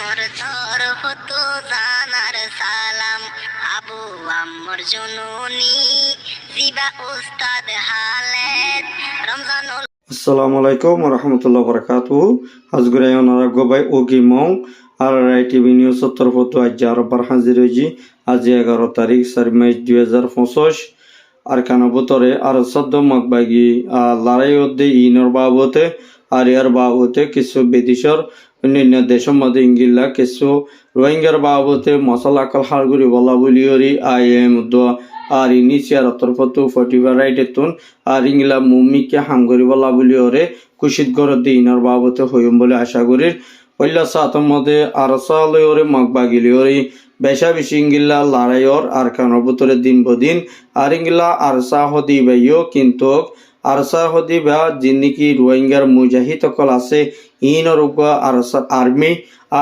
মোর তরফ তো জানার সালাম, আবু আম্মর জননী জিবা উস্তাদ হালেদ রমজান। আসসালামু আলাইকুম রহমতুল্লাহ বরকাতু। আজগুড়াই ওনারা গোবাই ওগি মং আর টিভি নিউজ তরফত আজ আরবার হাজির হয়েছি। আজ 11 তারিখ 4 মে 2025 আর কানবতরে আর সদ্য মগবাগি লড়াই অধ্যে ইনর বাবতে আর ইয়ার বাবতে কিছু বিদেশের অন্যান্য দেশের মধ্যে ইঙ্গিল্লা কিছু রোহিঙ্গার বাবতে মশলা কাল হারগুড়ি বলা বলিওরি আইএম আর ইনিশিয়ার তরফত ফটিভার রাইটেতুন আর ইংলা মুমিকে হাঙ্গরি বলা বলিওরে কুশিত গড় দিনার বাবতে হইম বলে আশা করি। পয়লা সাতর মধ্যে আর সালরে মগবাগিলিওরি বেশা বেশি ইঙ্গিল্লা লড়াইয়র আর কানবতরে দিন বদিন আর ইংলা আর সাহ দিবাইও কিন্তু আরসা হদিবা যিনিকি রোহিঙ্গার মুজাহিদ সকল আছে ইনর আরসা আর্মি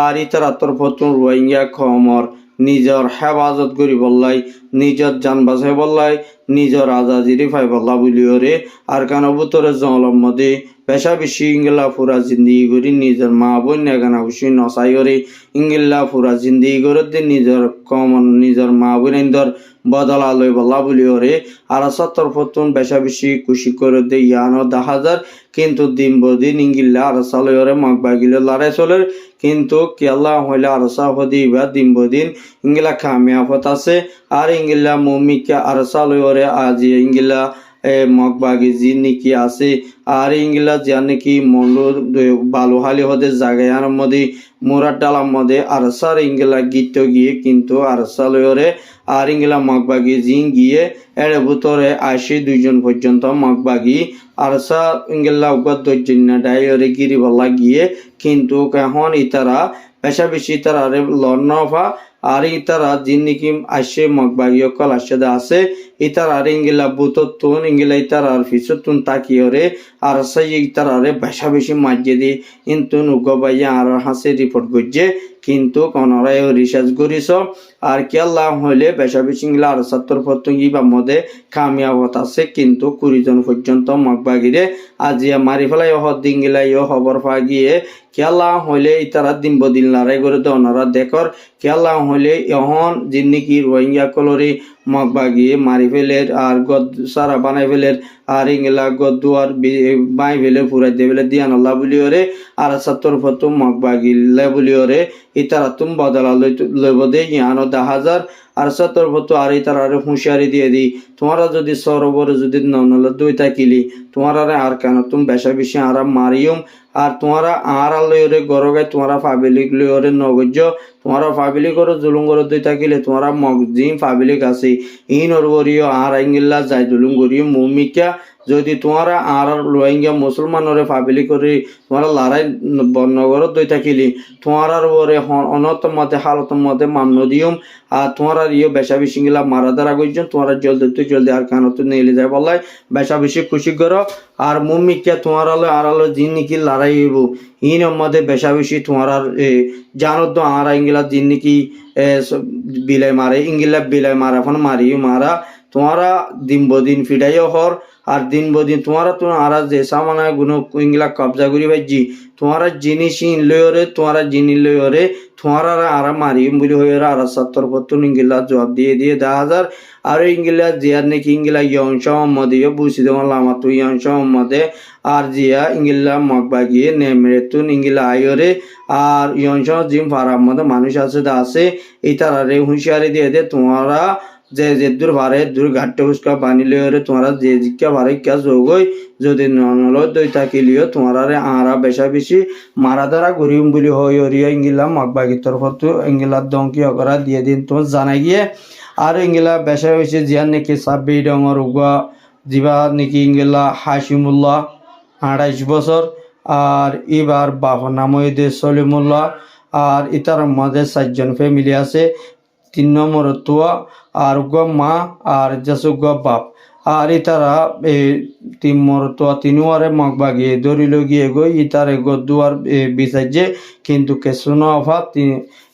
আর ইতার তরফতুন রোহিঙ্গা খমর নিজর হেফাজত করি বললাই, নিজর জান বাঁচাই বললাই, নিজর আজাদিরি ফাই বল্লা বলিওরে আর কানবুতরে জলম মধ্যে পেশা বেশি ইংলা ফুরা জিন্দিগি করি নিজের মা বোন নেগানা খুশি নসাইরে ইংলা ফুরা জিন্দিগি করে নিজের কমন নিজের মা বোন ইন্দর বদলা লই বল্লা বলিওরে আর সত্তর ফতুন পেশা বেশি খুশি করে দে ইয়ানো 10,000 কিন্তু দিন বদিন ইংলা আর সালরে মগবাগিলে লড়াই চলে কিন্তু কেলা হইলে আর সাহদি বা দিন বদিন ইংলা কামিয়াফত আছে আর ইংলা মমিকা আর সালরে আজি ইংলা মগবাগি জি নাকি আছে আর ইংলা যা নাকি মন্ডল বালুহালি হতে জাগায়ার মধ্যে মোরার ডালার মধ্যে আর সার ইংলা গীত গিয়ে কিন্তু আর সালরে আর ইংলা মগবাগি জিন গিয়ে এর ভিতরে 82 পর্যন্ত মগবাগি আর সা ইংলা উগত দর্জন্য ডাইরে গিরি বলা গিয়ে কিন্তু এখন ইতারা পেশা বেশি তারা লড়নফা আর ইতারা জিন নাকি আসে মগবাগি অকল আসে আছে ইতার আর ইংলা বুততুন ইংলা ইতার আর ফিসতুন তাকিয়রে আর সাই ইতার আরে বেশা বেশি মাঝে দি কিন্তু নুগবাইয়া আর হাসে রিপোর্ট করছে কিন্তু কোনরাই রিসার্চ করিস আর কেলা হইলে বেশা বেশি ইংলা আর 70 পর্যন্ত বা মধ্যে কামিয়াবত আছে কিন্তু 20 জন পর্যন্ত মগবাগিরে আজিয়া মারি ফেলাই হদিংলা খবর পা গিয়ে কেলা হইলে ইতারা দিন বদিন লড়াই করে দে ওনারা দেখর কেলা হইলে এখন যিনি রোহিঙ্গা কলরি মগবাগি মারি ফেলে আর গদ সারা বানাই ফেলে আর ইংলা গদ দুয়ার বাই ফেলে ফুরাই দিয়ে ফেলে দিয়ান আল্লাহ বলিওরে আর 70 ফতো মগবাগি লে বলিওরে ইতারা তুম বদলা লইব দে ইয়ানো 10,000 আর 70 ফতো আর ইতারা আর হুঁশিয়ারি দিয়ে দি তোমারা যদি সরোবর যদি ননল দুই তাকিলি তোমারা আর কেন তুমি বেশা বেশি আর মারিয়ম আর তোমারা আর লইরে গরগায় তোমারা পাবলিক লইরে নগজ্য তোমারা পাবলিক করে জুলুম করে দুই থাকিলে তোমারা মগজিম পাবলিক আছে ইন অরবরিও আর ইংলা যাই জুলুম করিও মুমিকা যদি তোমারা আর রোহিঙ্গা মুসলমানরে পাবলিক করে তোমারা লড়াই বর্ণগর দুই থাকিলি তোমার ওরে অনত মতে হালত মতে মান্য দিয়ম আর তোমার ইয়ে বেশা বেশি গিলা মারা দ্বারা গইছেন তোমার জলদি আর কানো তো নেলে যায় বললাই বেশা বেশি খুশি করো আর মুমিকা তোমার আর জিন নাকি লড়াই হইব ইন মধ্যে বেশা বেশি তোমার জানো তো আর ইংলা জিন নাকি বিলাই মারে ইংলা বিলাই মারা এখন মারি মারা তোমারা দিন বদিন ফিটাইও হর আর দিন বদিন তোমারা আর যে সামানা গুনো ইংলা কবজা করি ভাইজি তোমারা জিনিস লইরে তোমারা জিনিস লইরে তোমারা আর মারি বলি হয়ে আর 70 পত্তন ইংলা জবাব দিয়ে 10,000 আর ইংলা জিয়ার নাকি ইংলা ইয়ংশ মধ্যে বুঝি দেওয়াল আমার তো ইয়ংশ মধ্যে আর জিয়া ইংলা মগবাগিয়ে নেমরেতুন ইংলা আয়রে আর ইয়ংশ জিম ফারার মধ্যে মানুষ আছে এই তারারে হুঁশিয়ারি দিয়ে দে তোমারা যে দূর ভারে দূর ঘাটে উস্কা বানিলে তোমরা যে জিজ্ঞা ভারে ক্যা যোগই যদি ননল দই থাকিলিও তোমরা আরা বেশা বেশি মারা দ্বারা গরিম বলি হই অরিয়া ইংলা মগবাগি তরফত ইংলা দংকি অকরা দিয়ে দিন তো জানাই গিয়ে আর ইংলা বেশা বেশি জিয়ান নাকি 26 ডঙর উগা জিবা নাকি ইংলা হাসিমুল্লাহ 28 বছর আর এবার বাবা নামইদে সলিমুল্লাহ আর ইতার মধ্যে 4 জন ফ্যামিলি আছে 3 নম্বর তোয়া আর মা আর জাসু বাপ আর ইতারা 3 নম্বর তোয়া 3 মগবাগি দরিল গিয়ে গই ইতারে দুয়ার বিসাইজে কিন্তু কেসুনো অফা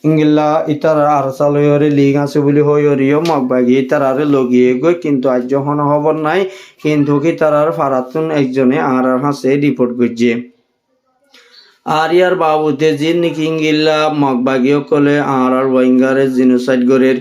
ইংলা ইতারা আর সালয়রে লিগ আছে বলি হইরিও মগবাগি ইতারারে লগিয়ে গই কিন্তু আজ যখন খবর নাই কিন্তু কি তারার ফারাতুন একজনে আর হাসে রিপোর্ট করছে আর ইয়ার বাবুতে জিন নাকি ইঙ্গিল্লা মগবাগিও কলে আর ওয়াইঙ্গারে জিনোসাইড গরের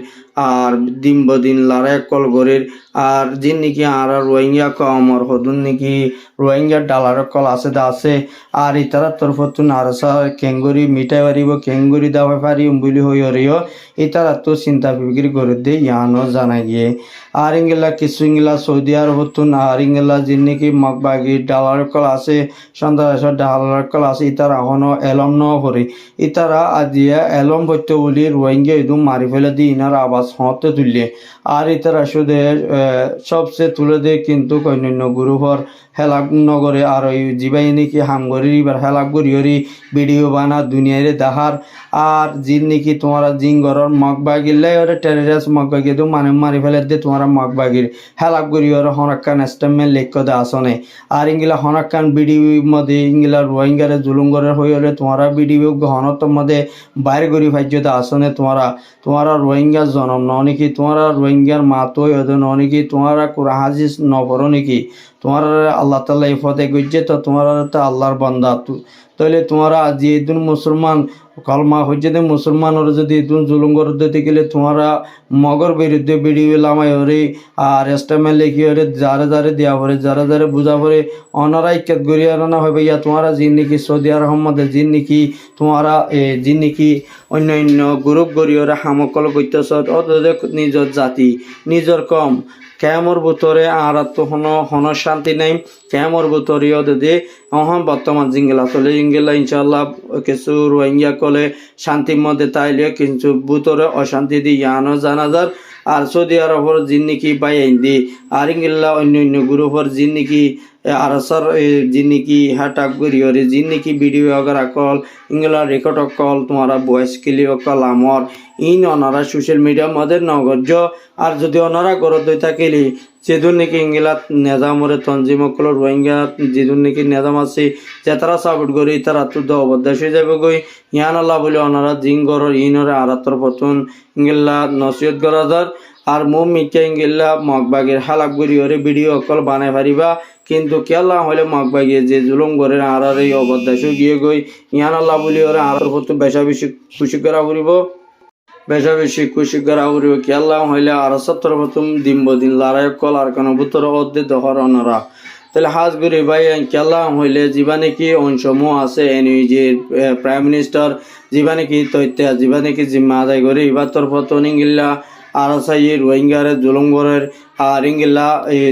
আর দিন বদিন লারা কল গরের আর জিন নাকি আর রোহিঙ্গা কমর হদুন নাকি রোহিঙ্গা ডালার কল আছে দা আছে আর ইতারা তরফতুন আরসা কেঙ্গুরি মিঠাই পারিব কেঙ্গুরি দাওয়া পারি বুলি হই অরিও ইতারা তো চিন্তা বিক্রি করে দে ইয়ানো জানাই গিয়ে আর ইঙ্গিলা কিছু ইঙ্গিলা সৌদি আরবতুন আর ইঙ্গিলা জিন নাকি মগবাগি ডালার কল আছে সন্ধ্যাস ডালার কল আছে ইতারা এখনো এলম ন করে ইতারা আজিয়া এলম বইতে বলি রোহিঙ্গা একদম মারি ফেলে দিয়ে ইনার আবাস হতে তুললে আর ইতারা শুধু সবচেয়ে তুলে দেয় কিন্তু অন্যান্য গ্রুপর হেলাক নগরে আর ওই জিবাই নাকি হামগরি এবার হেলাক গড়ি ভিডিও বানা দুনিয়ারে দেখার আর জিন নাকি তোমার জিঙ্গরর মগ বাগিলে ওরে টেরিরাস মগ বাগিয়ে তো মানে মারি ফেলে দিয়ে তোমার মগ বাগির হেলাক গড়ি ওর হনাক্কান স্টেমে লেখ দে আসনে আর ইংলা হনাক্কান ভিডিও মধ্যে ইংলা রোহিঙ্গারে জুলুঙ্গরের হয়ে হলে তোমার ভিডিও ঘনত্বর মধ্যে বাইরে গড়ি ভাজ্যতে আসনে তোমারা রোহিঙ্গার জন্ম ন নাকি তোমারা রোহিঙ্গার মা তো ন নাকি তোমারা কোরআন হাদিস ন পড়ো নাকি তোমার আল্লাহ তাআলা এই পথে গইছে তো তোমারা তো আল্লাহর বান্দা তাহলে তোমারা আজ এইদিন মুসলমান কলমা হচ্ছে যে মুসলমান ওরা যদি এইদিন জুলুম করে দিতে গেলে তোমারা মগর বিরুদ্ধে ভিডিও লামাই ওরে আর এস্টামেল লিখি ওরে যারে দেওয়া পরে যারে বুঝা পরে অনারা ইক্কাত গড়িয়ে আনা হবে ইয়া তোমারা জিন নাকি সৌদি আরব মধ্যে জিন নাকি তোমারা জিন নাকি অন্য গ্রুপ গড়িয়ে ওরা হামকল করতেছ ওদের নিজের জাতি নিজের কম কেমর ভিতরে আর তো হন শান্তি নাই কেমর ভিতরে যদি বর্তমান জিঙ্গেলা চলে জিঙ্গেলা ইনশাল্লাহ কিছু রোহিঙ্গা কলে শান্তির মধ্যে তাইলে কিন্তু ভিতরে অশান্তি দিয়ে ইয়ানো জানাজার আর সৌদি আরবর জিন নাকি বাই আইন দি আর ইংল্লা অন্য গ্রুপর জিন নাকি আরসার জিন নাকি হ্যাটাক করিয়রে জিন নাকি ভিডিও আগার কল ইংলা রেকর্ড কল তোমারা ভয়েস ক্লিও কল আমর ইন অনারা সোশ্যাল মিডিয়ার মধ্যে নগর্য আর যদি অনারা গরত হয়ে থাকিলে যেদুন নাকি ইংলাত নেজামরে তঞ্জিম কল রোহিঙ্গা যেদুন নাকি নেজাম আছে যে তারা সাপোর্ট করি তারা তো অবদাস হয়ে যাবে গই ইয়ান আল্লাহ বলে অনারা জিং গরর ইনরে আরাত্তর পতন ইংলা নসিহত করা যার আর মোম মিকে ইংলা মগবাগের হালাক গড়িয়রে ভিডিও অকল বানাই পারিবা কিন্তু কেলা হলে মগবাগিয়ে যে জুলুম করে আর এই অবদাস গিয়ে গই ইয়ান আল্লাহ বলি ওরা আর পত বেশি খুশি করা করিব বেশি খুশি করা করিব কেলা হইলে আর সত্তর প্রথম দিন বদিন লড়াই কল আর কোনো বুতর অর্ধে দহর অনরা তাহলে হাজ গরি ভাই কেলা হইলে জীবানে কি অংশমূহ আছে এনি যে প্রাইম মিনিস্টার জীবানে কি তথ্য জীবানে কি জিম্মা আদায় করে এবার তোর পতন ইংলা আরসাই রোহিঙ্গারে জুলুঙ্গরের আর ইংলা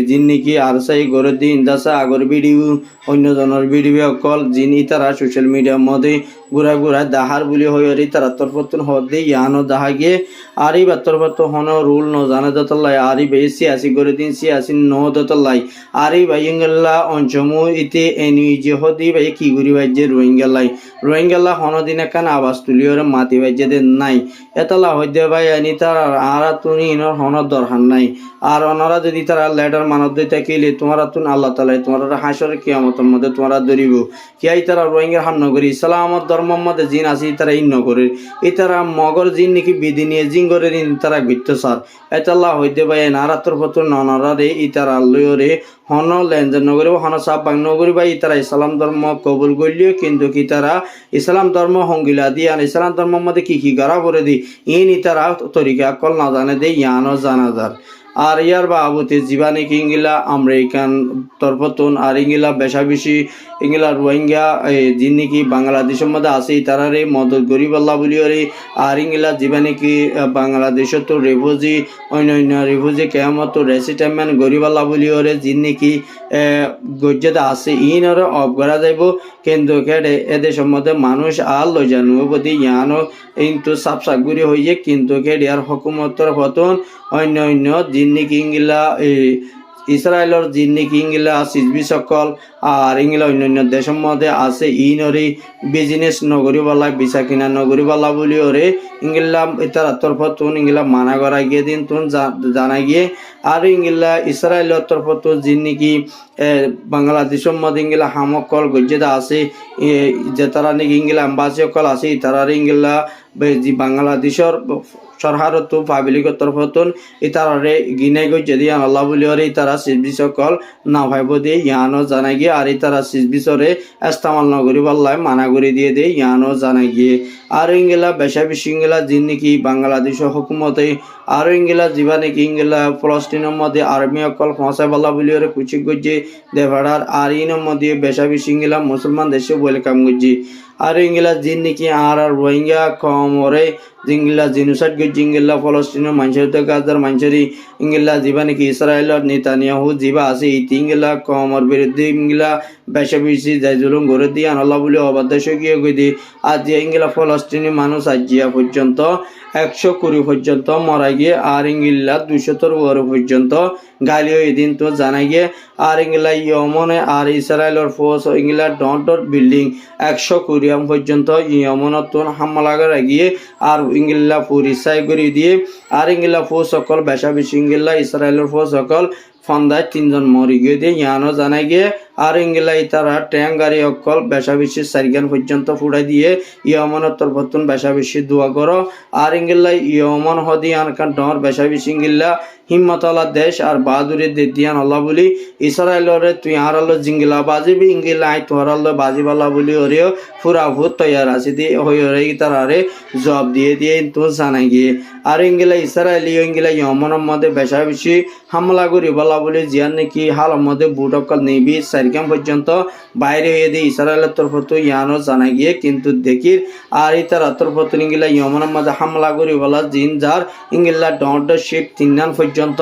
জিন নাকি আরসাই গড়ে দিন দাসা আগর ভিডিও অন্যজনের ভিডিও কল জিন ইতারা সোশ্যাল মিডিয়ার মধ্যে ঘুরা দাহার বুলি হয়ে তারা তরফতন হদে ইয়ানো দাহা গিয়ে আর এই তরফত হন রুল ন জানা দতলাই আর এই ভাই সিয়াসি করে দিন সিয়াসি ন দতলাই আর এই ভাই ইংলা অঞ্চমু ইতে এনি যে হদি ভাই কি ঘুরি ভাই যে রোহিঙ্গালা হন দিন একান আবাস তুলিওরে মাতি ভাই যে নাই এতলা হইতে ভাই আনি তার আর তুমি ইনর হনর দরকার নাই আর ওনারা যদি তারা লেটার মানব দিতে থাকিলে তোমারা তুন আল্লাহ তালাই তোমারা হাসর কিয়ামতের মধ্যে তোমারা ধরিব কিয়াই তারা রোহিঙ্গার হাম নগরী ইসলামত ধর্মের মধ্যে জিন আছে তারা ইন নগরে এই তারা মগর জিন নাকি বিধি নিয়ে জিন করে তারা গিত্ত সার এতাল্লাহ হইতে ভাই নারাতর পত্র ননরা রে ই তারা লয়রে হন লেনদেন নগরী হন সাপ বাং নগরী ভাই তারা ইসলাম ধর্ম কবুল করলিও কিন্তু কি তারা ইসলাম ধর্ম হঙ্গিলা দিয়ে আর ইসলাম ধর্মের মধ্যে কি করা করে দি ইনি তারা তরিকা কল না জানে দে ইয়ানো জানাজার আর ইয়ার বাবুতে জীবানে কি ইংলা আমেরিকান তরফতন আর ইংলা বেশি ইংলা রোহিঙ্গা জিন নাকি বাংলাদেশের মধ্যে আছে তারারে মদত গরিব আল্লাহ বলিওরে আর ইংলা জীবানে কি বাংলাদেশের তো রেফিউজি অন্য রেফিউজি কেমত রেসিটেলমেন্ট গরিব আল্লাহ বলিওরে জিন নাকি গজ্জাতে আছে ইনরে অফ করা যাইব কিন্তু কেটে এদেশের মধ্যে মানুষ আর লই জানব বদি ইয়ানো কিন্তু সাপসাগুরি হইয়ে কিন্তু কেটে আর হুকুমতর পতন অন্য জিন নাকি ইংলা ইসরায়েলের জিন নাকি ইংলা সিজবি সকল আর ইংলা অন্যান্য দেশের মধ্যে আছে ইনরে বিজনেস নগরীবালা বিসা কিনা নগরীবালা বলি ওরে ইংলা তার তরফতুন ইংলা মানা করা গিয়ে দিন তুন জানা গিয়ে আর ইংলা ইসরায়েলের তরফতুন জিন নাকি বাংলাদেশের মধ্যে ইংলা হামকল গজ্জেদা আছে যে তারা নাকি ইংলা এম্বাসি অকল আছে তারা ইংলা বাংলাদেশের সরকারত পাবলিকের তরফতন ইতারে গিনাই গজ্জে দিয়ে আল্লাহ বলি ওরে তারা সিজবি সকল না ভাইব দিয়ে ইয়ানো জানাই গিয়ে আর তারা সিজবিসরে ইস্তেমাল না করি বললাই মানা করে দিয়ে দেয় ইয়ানো জানাই গিয়ে আর ইংলা বেশা বেশি ইংলা যিনি নাকি বাংলাদেশের হুকুমতে আর ইংলা যিবা নাকি ইংলা ফলস্তিনের মধ্যে আর্মি অকল পৌঁছায় বল্লা বলি ওরে কুচি গজ্জে দেভাড়ার আর ইনের মধ্যে বেশা বেশি ইংলা মুসলমান দেশে ওয়েলকাম গজ্জি আর ইংলা যিনি নাকি আর রোহিঙ্গা কমরে জিংলা জিনুসাইড গজ্জি ইংলা ফলস্তিনের মানুষের তো গাজার মানুষেরই ইংলা যিবা নাকি ইসরায়েলের নেতানিয়াহু যিবা আছে ইতি ইংলা কমর বিরুদ্ধে ইংলা বেশা বেশি যাই জুলুম করে দিয়ে আল্লাহ বলে অবাধ্য গিয়ে গই দিয়ে আজ ইংলা ফলস্তিনি মানুষ আজিয়া পর্যন্ত 120 পর্যন্ত মরা গিয়ে আর ইংলা 200 পর্যন্ত গালিও এদিন তো জানা গিয়ে আর ইংলা ইয়মনে আর ইসরায়েলের ফোর্স ইংলা ডট বিল্ডিং 120 পর্যন্ত ইয়মনত হামলা করে গিয়ে আর ইংলা পুরিসাই করে দিয়ে আর ইংলা ফোর্স সকল বেশা বেশি ইংলা ইসরায়েলের ফোর্স সকল ফন্দায় 3 জন মরি গিয়ে দিয়ে ইয়ানো জানা গিয়ে আর ইংলাই তারা ট্যাং গাড়ি অকল বেশা বেশি 4 জ্ঞান পর্যন্ত ফুড়াই দিয়ে ইয়মনের তরফতুন বেশা বেশি দোয়া করো আর ইংলাই ইয়মন হদি আনকান ডর বেশা বেশি ইংলা হিম্মতলা দেশ আর বাহাদুরি দিয়ান আল্লাহ বলি ইসরায়েলরে তুই হারালো জিঙ্গিলা বাজিবি ইংলা আই তোরালো বাজিবালা বলি ওরেও পুরা ভূত তৈয়ার আছে দিয়ে হই ওরে তারারে জবাব দিয়ে তো জানাই গিয়ে আর ইংলা ইসরায়েলি ইংলা ইয়মনের মধ্যে বেশা বেশি হামলা করি বলা বলি জিয়ান নাকি হালের মধ্যে বুট অকল নেবি 4 জ্ঞান পর্যন্ত বাইরে হয়ে দিয়ে ইসরায়েলের তরফত ইয়ানো জানা গিয়ে কিন্তু দেখির আর তার তরফত ইংলা ইয়মনের মধ্যে হামলা করি বলা জিন যার ইংলা ডট শিপ 3 জ্ঞান পর্যন্ত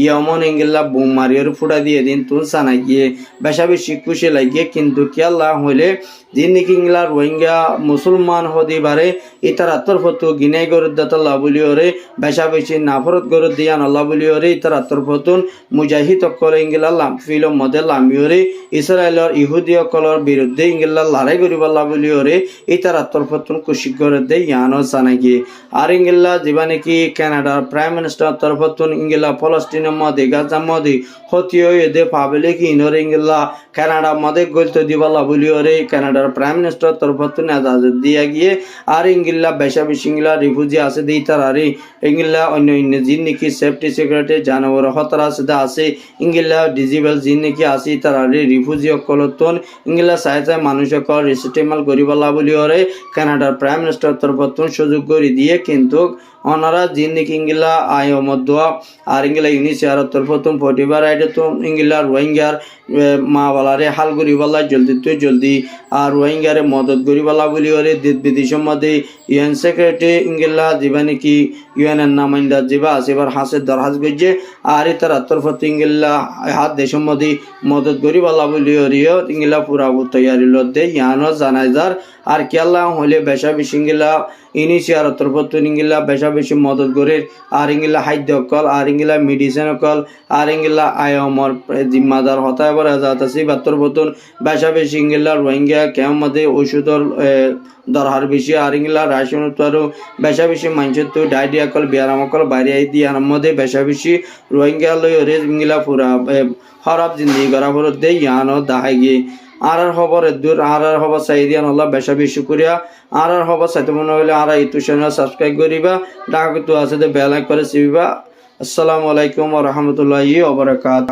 ইয়মন ইংলা বুম মারিয়ার ফুটা দিয়ে দিন তো জানা গিয়ে বেশা বেশি খুশি লাগিয়ে কিন্তু কি আল্লাহ হইলে যিনি নাকি ইংলা রোহিঙ্গা মুসলমান হদি বারে ইতার তরফত গিনাই গরুদ্দাতাল্লাহ বলি ওরে বেশা বেশি নাফরত গরুদ দিয়ান আল্লাহ বলি ওরে ইতার তরফতুন মুজাহিদ অকল ইংলা ফিলম মধ্যে লামিওরে ইসরায়েলের ইহুদি অকলর বিরুদ্ধে ইংলা লড়াই করিব আল্লাহ বলি ওরে ইতার তরফতুন খুশি করে দেয় ইয়ানো জানা গিয়ে আর ইংলা যিবা নাকি কানাডার প্রাইম মিনিস্টার তরফতুন ইংলা ফলস্তিনের মধ্যে গাজার মধ্যে হতিও এদে পাবলে কি ইনরে ইংলা কানাডা মধ্যে গলতে দিবাল্লাহ বলি ওরে কানাডার প্রাইম মিনিস্টার তরফতুন এজাজত দিয়া গিয়ে আর ইংলা বেশা বেশি ইংলা রিফিউজি আছে দিই তার আরে ইংলা অন্য যিন নাকি সেফটি সেক্রেটারি জানুয়ারি 17 আছে ইংলা ডিজিবল যিন নাকি আছে তার আরে রিফিউজি অকলতন ইংলা সাইজা মানুষ অকল রিসেটেবল করিবাল্লাহ বলি ওরে কানাডার প্রাইম মিনিস্টার তরফতুন সুযোগ করে দিয়ে কিন্তু ওনারা যিন নাকি ইংলা আয় মধ্যা আর ইংলা ইউনিসিয়ার তরফতুন পরিবার আইডে তো ইংলা রোহিঙ্গার মা বালারে হাল করিবাল্লাহ জলদি আর রোহিঙ্গারে মদত করিবাল্লাহ বলি ওরে দেশ বিদেশের মধ্যে ইউএন সেক্রেটারি ইংলা যিবা নাকি ইউএনের নামাইন্দা যিবা আছে এবার হাসের দরহাজ গজ্জে আর তার তরফত ইংলা হাত দেশের মধ্যে মদত করিবাল্লাহ বলি ওরিও ইংলা পুরা তৈয়ারি লদ্দে ইয়ানো জানাইজার আর কি আল্লাহ হলে বেশা বেশি ইংলা ইনিশিয়ার তরফতুন ইংলা বেশা বেশি মদত করে আর ইংলা খাদ্য অকল আর ইংলা মেডিসিন অকল আর ইংলা আয়মর জিম্মাদার হতা এবার আজাদ আছে বা তরফতুন বেশা বেশি ইংলা রোহিঙ্গা কেমন মধ্যে ওষুধর দরহার বেশি আর ইংলা রাশন আরও বেশা বেশি মানুষের তো ডায়রিয়া কল বিয়ারাম অকল বাইরে দিয়ে আর মধ্যে বেশা বেশি রোহিঙ্গা লই ওরে ইংলা পুরা খারাপ জিন্দগি করা ফরত দেয় ইয়ানো দাহাই গিয়ে আর খবর দূর আর খবর চাই দিয়ান আল্লাহ বেশা বেশি করিয়া আর খবর চাইতে মনে হলে আর ইউটিউব চ্যানেল সাবস্ক্রাইব করিবা ডাক তো আছে বেল আইকন করে চিবিবা। আসসালামু আলাইকুম ওয়া রাহমাতুল্লাহি ওয়া বারাকাতুহু।